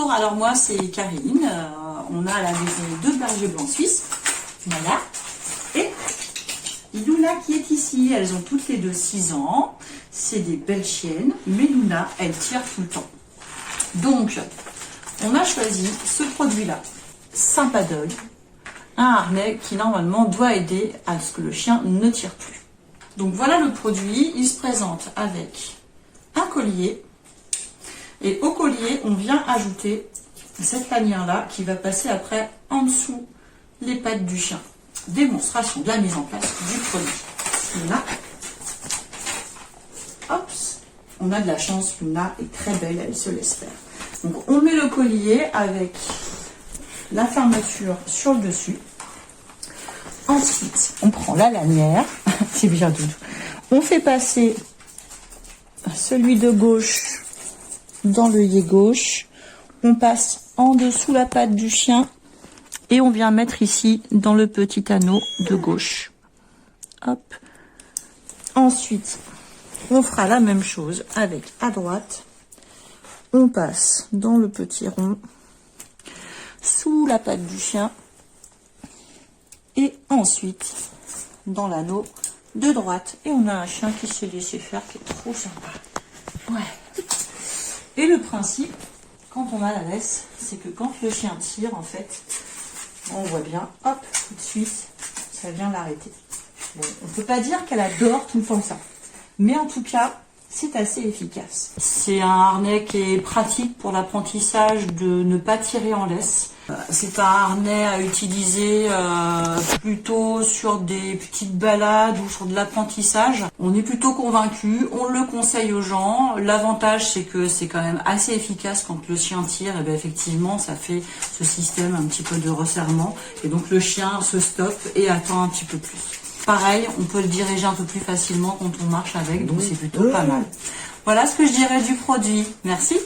Bonjour, alors moi c'est Karine, on a à la maison 2 bergers blancs suisses, voilà, et Luna qui est ici, elles ont toutes les deux 6 ans, c'est des belles chiennes, mais Luna elle tire tout le temps. Donc on a choisi ce produit-là, Sympaddle, un harnais qui normalement doit aider à ce que le chien ne tire plus. Donc voilà le produit, il se présente avec un collier. Et au collier, on vient ajouter cette lanière-là qui va passer après en dessous les pattes du chien. Démonstration de la mise en place du produit. Luna. Hop, on a de la chance, Luna est très belle, elle se laisse faire. Donc on met le collier avec la fermeture sur le dessus. Ensuite, on prend la lanière, c'est bien doudou. On fait passer celui de gauche dans l'œillet gauche, on passe en dessous la patte du chien et on vient mettre ici dans le petit anneau de gauche. Hop. Ensuite, on fera la même chose avec à droite. On passe dans le petit rond, sous la patte du chien et ensuite dans l'anneau de droite. Et on a un chien qui s'est laissé faire, qui est trop sympa. Ouais. Et le principe, quand on a la laisse, c'est que quand le chien tire, en fait, on voit bien, hop, tout de suite, ça vient l'arrêter. Bon, on ne peut pas dire qu'elle adore tout le temps ça. Mais en tout cas, c'est assez efficace. C'est un harnais qui est pratique pour l'apprentissage de ne pas tirer en laisse. C'est un harnais à utiliser plutôt sur des petites balades ou sur de l'apprentissage. On est plutôt convaincu, on le conseille aux gens. L'avantage, c'est que c'est quand même assez efficace quand le chien tire. Et bien effectivement, ça fait ce système un petit peu de resserrement. Et donc le chien se stoppe et attend un petit peu plus. Pareil, on peut le diriger un peu plus facilement quand on marche avec, donc c'est plutôt pas mal. Voilà ce que je dirais du produit. Merci.